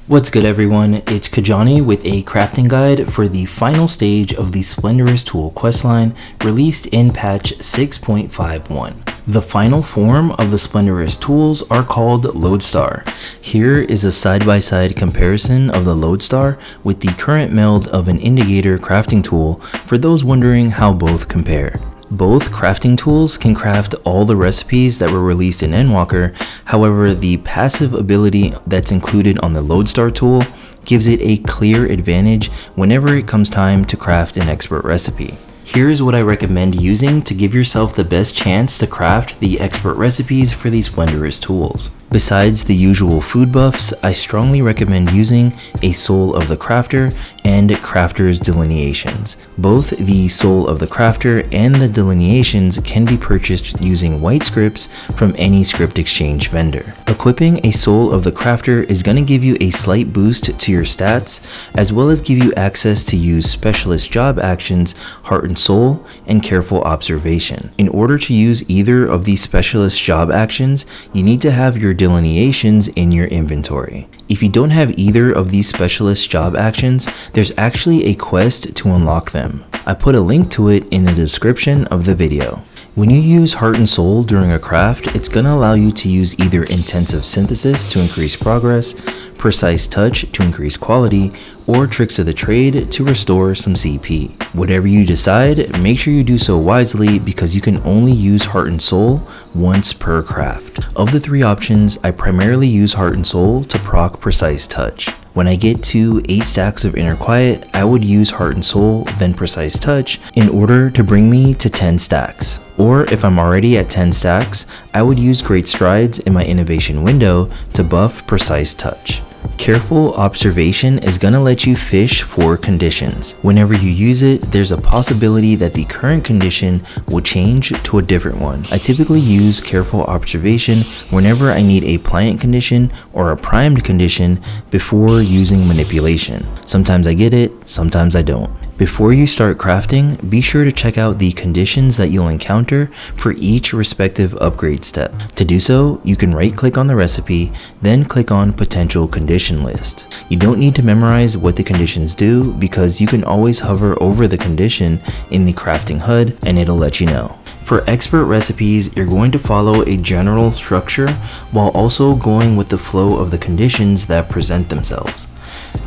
What's good everyone, it's Kajani with a crafting guide for the final stage of the Splendorous Tool questline released in patch 6.51. The final form of the Splendorous tools are called Lodestar. Here is a side-by-side comparison of the Lodestar with the current meld of an Indagator crafting tool for those wondering how both compare. Both crafting tools can craft all the recipes that were released in Endwalker, however the passive ability that's included on the Lodestar tool gives it a clear advantage whenever it comes time to craft an expert recipe. Here's what I recommend using to give yourself the best chance to craft the expert recipes for these Splendorous tools. Besides the usual food buffs, I strongly recommend using a Soul of the Crafter and Crafter's Delineations. Both the Soul of the Crafter and the Delineations can be purchased using white scripts from any script exchange vendor. Equipping a Soul of the Crafter is going to give you a slight boost to your stats, as well as give you access to use specialist job actions, Heart and Soul, and Careful Observation. In order to use either of these specialist job actions, you need to have your delineations in your inventory. If you don't have either of these specialist job actions, there's actually a quest to unlock them. I put a link to it in the description of the video. When you use Heart and Soul during a craft, it's going to allow you to use either Intensive Synthesis to increase progress, Precise Touch to increase quality, or Tricks of the Trade to restore some CP. Whatever you decide, make sure you do so wisely because you can only use Heart and Soul once per craft. Of the three options, I primarily use Heart and Soul to proc Precise Touch. When I get to 8 stacks of Inner Quiet, I would use Heart and Soul, then Precise Touch in order to bring me to 10 stacks. Or if I'm already at 10 stacks, I would use Great Strides in my innovation window to buff Precise Touch. Careful Observation is going to let you fish for conditions. Whenever you use it, there's a possibility that the current condition will change to a different one. I typically use Careful Observation whenever I need a pliant condition or a primed condition before using manipulation. Sometimes I get it, sometimes I don't. Before you start crafting, be sure to check out the conditions that you'll encounter for each respective upgrade step. To do so, you can right-click on the recipe, then click on Potential Condition List. You don't need to memorize what the conditions do because you can always hover over the condition in the crafting HUD and it'll let you know. For expert recipes, you're going to follow a general structure while also going with the flow of the conditions that present themselves.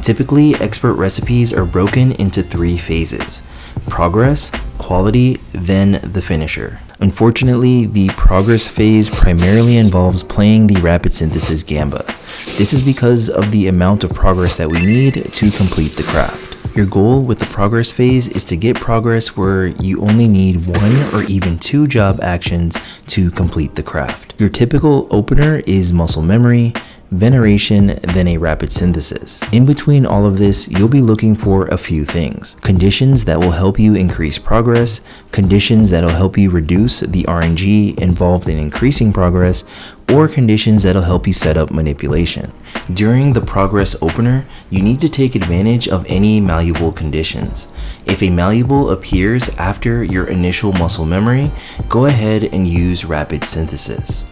Typically, expert recipes are broken into 3 phases: progress, quality, then the finisher. Unfortunately, the progress phase primarily involves playing the rapid synthesis gamba. This is because of the amount of progress that we need to complete the craft. Your goal with the progress phase is to get progress where you only need 1 or even 2 job actions to complete the craft. Your typical opener is muscle memory, veneration, then a rapid synthesis. In between all of this, you'll be looking for a few things: conditions that will help you increase progress, conditions that will help you reduce the RNG involved in increasing progress, or conditions that will help you set up manipulation. During the progress opener, you need to take advantage of any malleable conditions. If a malleable appears after your initial muscle memory, go ahead and use rapid synthesis.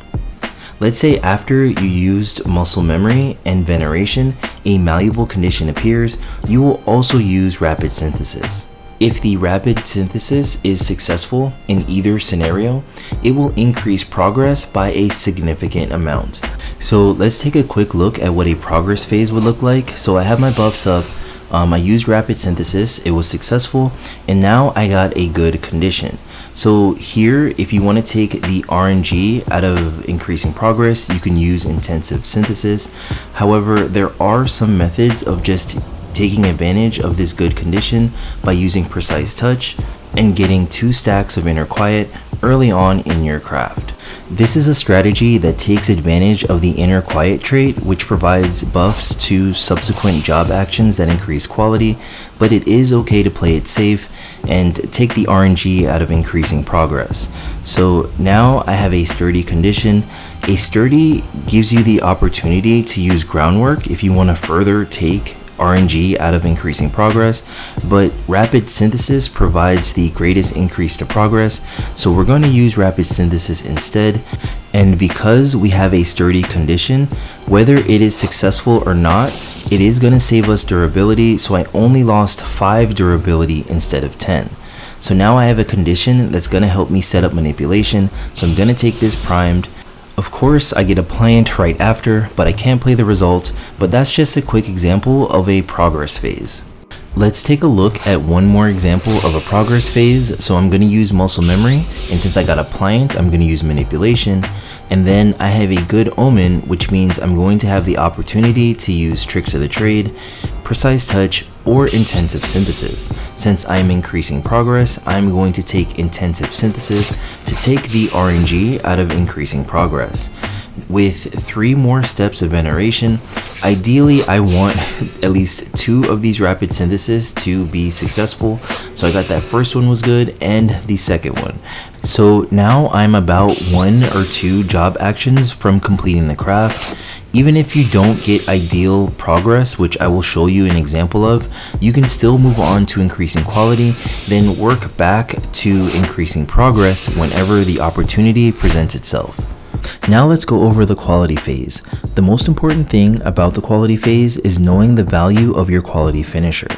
Let's say after you used muscle memory and veneration, a malleable condition appears, you will also use rapid synthesis. If the rapid synthesis is successful in either scenario, it will increase progress by a significant amount. So let's take a quick look at what a progress phase would look like. So I have my buffs up. I used rapid synthesis, it was successful, and now I got a good condition. So here, if you want to take the RNG out of increasing progress, you can use intensive synthesis. However, there are some methods of just taking advantage of this good condition by using Precise Touch and getting 2 stacks of Inner Quiet early on in your craft. This is a strategy that takes advantage of the Inner Quiet trait, which provides buffs to subsequent job actions that increase quality, but it is okay to play it safe and take the RNG out of increasing progress. So now I have a sturdy condition. A sturdy gives you the opportunity to use groundwork if you want to further take RNG out of increasing progress, but rapid synthesis provides the greatest increase to progress, so we're going to use rapid synthesis instead. And because we have a sturdy condition, whether it is successful or not, it is going to save us durability, so I only lost 5 durability instead of 10. So now I have a condition that's going to help me set up manipulation, so I'm going to take this primed. Of course, I get a plant right after, but I can't play the result, but that's just a quick example of a progress phase. Let's take a look at one more example of a progress phase. So I'm going to use muscle memory, and since I got a pliant, I'm going to use manipulation. And then I have a good omen, which means I'm going to have the opportunity to use tricks of the trade, precise touch, or intensive synthesis. Since I'm increasing progress, I'm going to take intensive synthesis to take the RNG out of increasing progress. With 3 more steps of veneration, ideally I want at least 2 of these rapid synthesis to be successful. So I got that first one was good and the second one. So now I'm about 1 or 2 job actions from completing the craft. Even if you don't get ideal progress, which I will show you an example of, you can still move on to increasing quality, then work back to increasing progress whenever the opportunity presents itself. Now let's go over the quality phase. The most important thing about the quality phase is knowing the value of your quality finisher.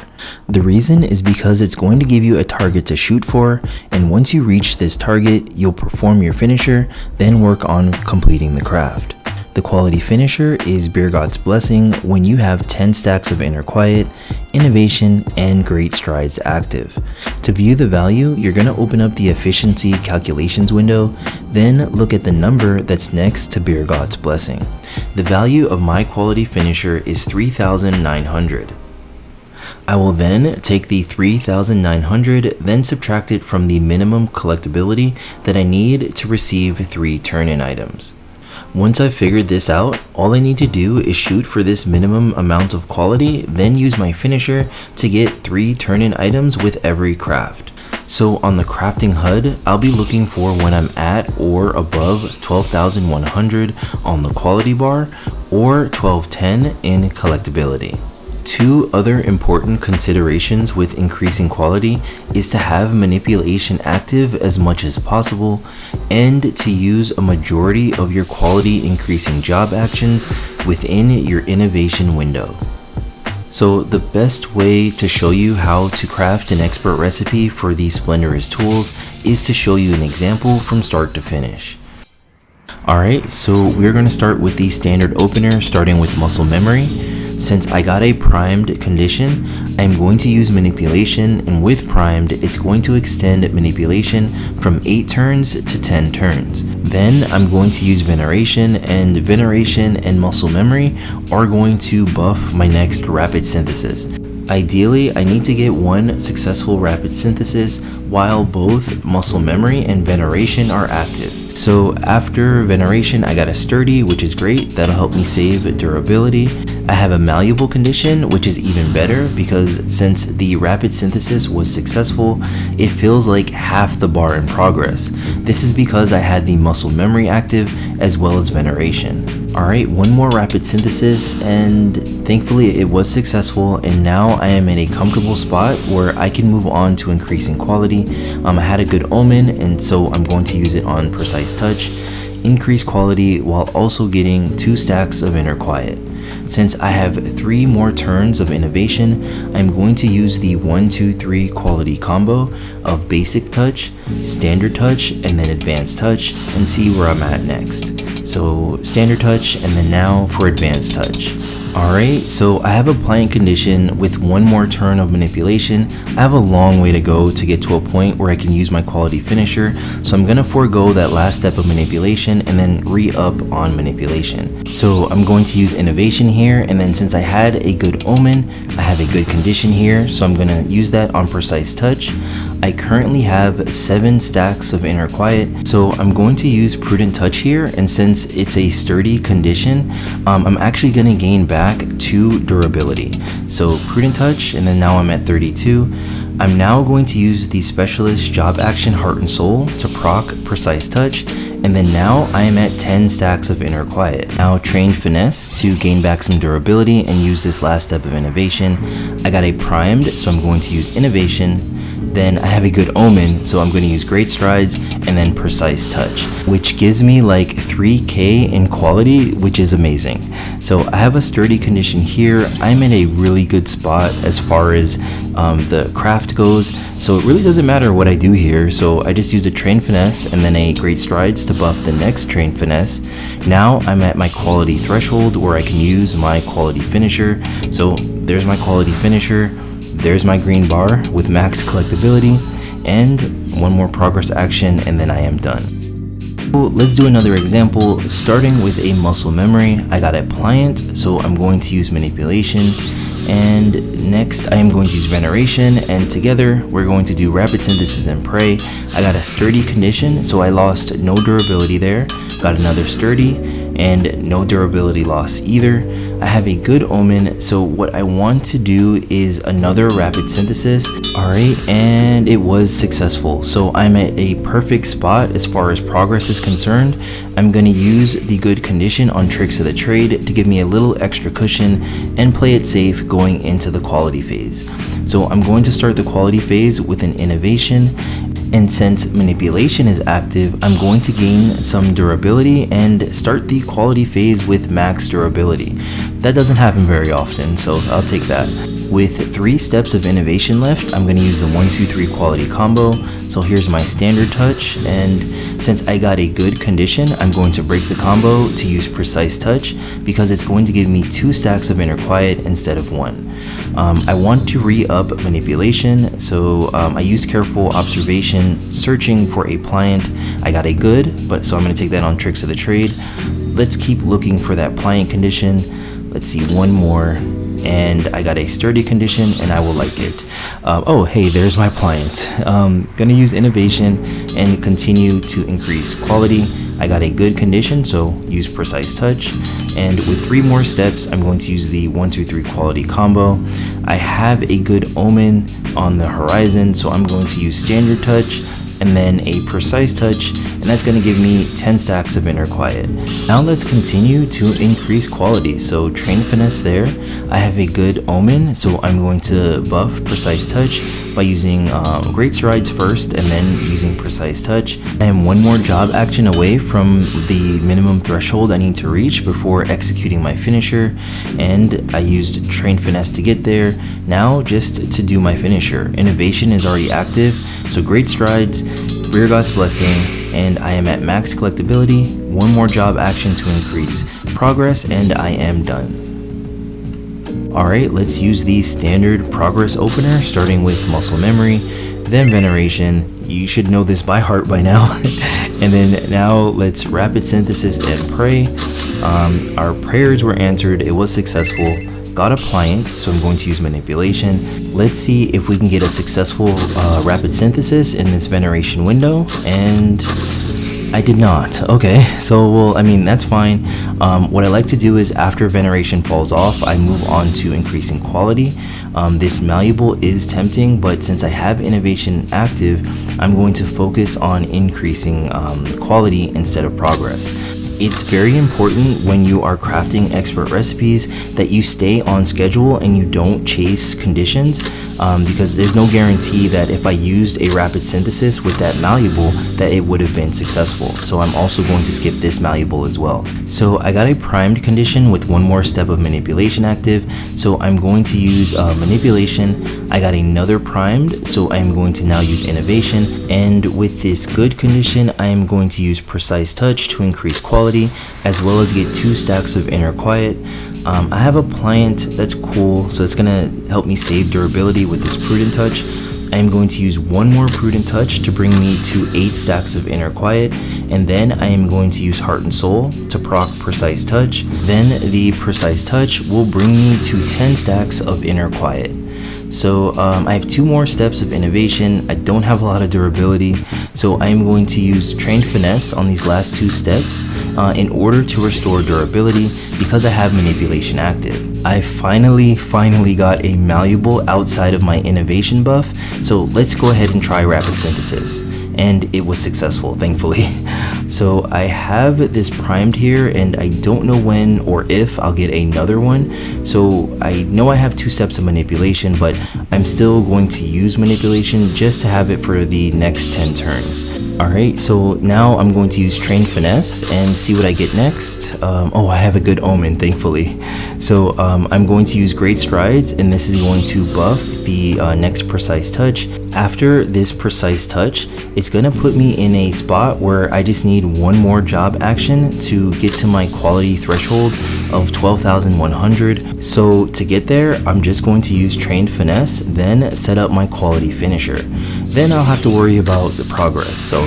The reason is because it's going to give you a target to shoot for, and once you reach this target, you'll perform your finisher, then work on completing the craft. The quality finisher is Beer God's Blessing when you have 10 stacks of Inner Quiet, Innovation, and Great Strides active. To view the value, you're going to open up the Efficiency Calculations window, then look at the number that's next to Beer God's Blessing. The value of my quality finisher is 3,900. I will then take the 3,900, then subtract it from the minimum collectability that I need to receive 3 turn-in items. Once I've figured this out, all I need to do is shoot for this minimum amount of quality, then use my finisher to get 3 turn-in items with every craft. So on the crafting HUD, I'll be looking for when I'm at or above 12,100 on the quality bar or 1210 in collectability. 2 other important considerations with increasing quality is to have manipulation active as much as possible and to use a majority of your quality increasing job actions within your innovation window. So the best way to show you how to craft an expert recipe for these Splendorous tools is to show you an example from start to finish. Alright, so we're going to start with the standard opener, starting with muscle memory. Since I got a primed condition, I'm going to use manipulation, and with primed, it's going to extend manipulation from 8 turns to 10 turns. Then I'm going to use veneration, and veneration and muscle memory are going to buff my next rapid synthesis. Ideally, I need to get 1 successful rapid synthesis while both muscle memory and veneration are active. So after veneration, I got a sturdy, which is great. That'll help me save durability. I have a malleable condition, which is even better because since the rapid synthesis was successful, it feels like half the bar in progress. This is because I had the muscle memory active as well as veneration. Alright, 1 more rapid synthesis, and thankfully it was successful, and now I am in a comfortable spot where I can move on to increasing quality. I had a good omen, and so I'm going to use it on precise touch, increase quality while also getting 2 stacks of Inner Quiet. Since I have 3 more turns of innovation, I'm going to use the 1, 2, 3 quality combo of basic touch, standard touch, and then advanced touch, and see where I'm at next. So standard touch, and then now for advanced touch. Alright, so I have a pliant condition with 1 more turn of manipulation. I have a long way to go to get to a point where I can use my quality finisher, so I'm going to forego that last step of manipulation and then re-up on manipulation. So I'm going to use innovation here, and then since I had a good omen, I have a good condition here, so I'm going to use that on precise touch. I currently have 7 stacks of Inner Quiet, so I'm going to use Prudent Touch here, and since it's a sturdy condition, I'm actually going to gain back 2 durability. So Prudent Touch, and then now I'm at 32. I'm now going to use the Specialist Job Action Heart and Soul to proc Precise Touch, And then now I am at 10 stacks of Inner Quiet. Now trained Finesse to gain back some durability and use this last step of innovation. I got a primed, so I'm going to use innovation. Then I have a good omen, so I'm going to use great strides and then precise touch, which gives me like 3k in quality, which is amazing. So I have a sturdy condition here. I'm in a really good spot as far as the craft goes, so it really doesn't matter what I do here. So I just use a trained finesse and then a great strides to buff the next trained finesse. Now I'm at my quality threshold where I can use my quality finisher. So there's my quality finisher. There's my green bar with max collectability, and one more progress action, and then I am done. So let's do another example, starting with a muscle memory. I got a pliant, so I'm going to use manipulation, and next I am going to use veneration, and together we're going to do rapid synthesis and pray. I got a sturdy condition, so I lost no durability there. Got another sturdy, and no durability loss either. I have a good omen, so what I want to do is another rapid synthesis. Alright, and it was successful, so I'm at a perfect spot as far as progress is concerned. I'm going to use the good condition on Tricks of the Trade to give me a little extra cushion and play it safe going into the quality phase. So I'm going to start the quality phase with an innovation. And since manipulation is active, I'm going to gain some durability and start the quality phase with max durability. That doesn't happen very often, so I'll take that. With 3 steps of innovation left, I'm going to use the 1, 2, 3 quality combo. So here's my standard touch, and since I got a good condition, I'm going to break the combo to use precise touch because it's going to give me 2 stacks of Inner Quiet instead of 1. I want to re-up manipulation, so I use careful observation, searching for a pliant. I got a good, so I'm going to take that on Tricks of the Trade. Let's keep looking for that pliant condition. Let's see, one more, and I got a sturdy condition, and I will like it. Oh, hey, there's my pliant. Gonna use innovation and continue to increase quality. I got a good condition, so use precise touch. And with 3 more steps, I'm going to use the 1, 2, 3 quality combo. I have a good omen on the horizon, so I'm going to use standard touch and then a precise touch, and that's going to give me 10 stacks of Inner Quiet. Now let's continue to increase quality. So train finesse there. I have a good omen, so I'm going to buff precise touch by using great strides first and then using precise touch. I am 1 more job action away from the minimum threshold I need to reach before executing my finisher, and I used train finesse to get there. Now just to do my finisher. Innovation is already active, so great strides, Rear God's Blessing, and I am at max collectability. 1 more job action to increase progress, and I am done. Alright, let's use the standard progress opener, starting with muscle memory, then veneration. You should know this by heart by now. And then now let's rapid synthesis and pray. Our prayers were answered, it was successful. Got a pliant, so I'm going to use manipulation. Let's see if we can get a successful rapid synthesis in this veneration window, and I did not. Okay, so well, I mean, that's fine. What I like to do is after veneration falls off, I move on to increasing quality. This malleable is tempting, but since I have innovation active, I'm going to focus on increasing quality instead of progress. It's very important when you are crafting expert recipes that you stay on schedule and you don't chase conditions, because there's no guarantee that if I used a rapid synthesis with that malleable that it would have been successful. So I'm also going to skip this malleable as well. So I got a primed condition with 1 more step of manipulation active, so I'm going to use manipulation. I got another primed, so I'm going to now use innovation, and with this good condition I am going to use precise touch to increase quality as well as get 2 stacks of Inner Quiet. I have a pliant that's cool, so it's gonna help me save durability with this prudent touch. I am going to use 1 more prudent touch to bring me to 8 stacks of Inner Quiet, and then I am going to use Heart and Soul to proc precise touch. Then the precise touch will bring me to 10 stacks of Inner Quiet. So I have 2 more steps of innovation. I don't have a lot of durability, so I am going to use trained finesse on these last 2 steps in order to restore durability because I have manipulation active. I finally got a malleable outside of my innovation buff, so let's go ahead and try rapid synthesis. and it was successful, thankfully. So I have this primed here, and I don't know when or if I'll get another one. So I know I have 2 steps of manipulation, but I'm still going to use manipulation just to have it for the next 10 turns. Alright, so now I'm going to use Trained Finesse and see what I get next. Oh, I have a good omen, thankfully. So I'm going to use Great Strides, and this is going to buff the next Precise Touch. After this Precise Touch, it's going to put me in a spot where I just need one more job action to get to my quality threshold of 12,100. So to get there, I'm just going to use Trained Finesse, then set up my quality finisher. Then I'll have to worry about the progress. So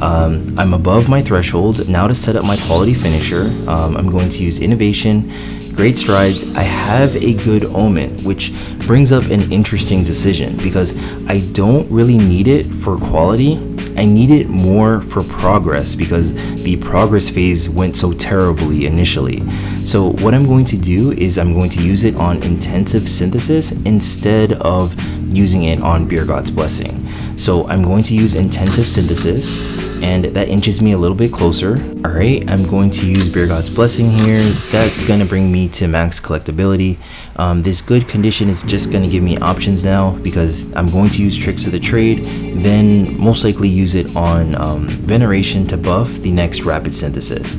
I'm above my threshold. Now to set up my quality finisher, I'm going to use Innovation, Great Strides. I have a good omen, which brings up an interesting decision because I don't really need it for quality. I need it more for progress because the progress phase went so terribly initially. So what I'm going to do is I'm going to use it on Intensive Synthesis instead of using it on Beer God's Blessing. So I'm going to use Intensive Synthesis, and that inches me a little bit closer. Alright, I'm going to use Beer God's Blessing here. That's going to bring me to max collectability. This good condition is just going to give me options now because I'm going to use Tricks of the Trade, then most likely use it on Veneration to buff the next Rapid Synthesis.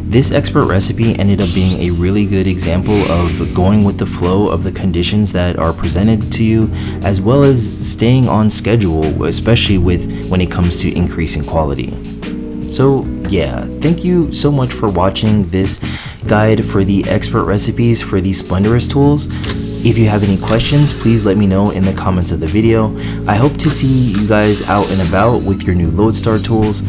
This expert recipe ended up being a really good example of going with the flow of the conditions that are presented to you, as well as staying on schedule, especially when it comes to increasing quality. So yeah, thank you so much for watching this guide for the expert recipes for the Splendorous tools. If you have any questions, please let me know in the comments of the video. I hope to see you guys out and about with your new Lodestar tools.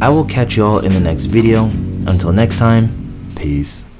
I will catch y'all in the next video. Until next time, peace.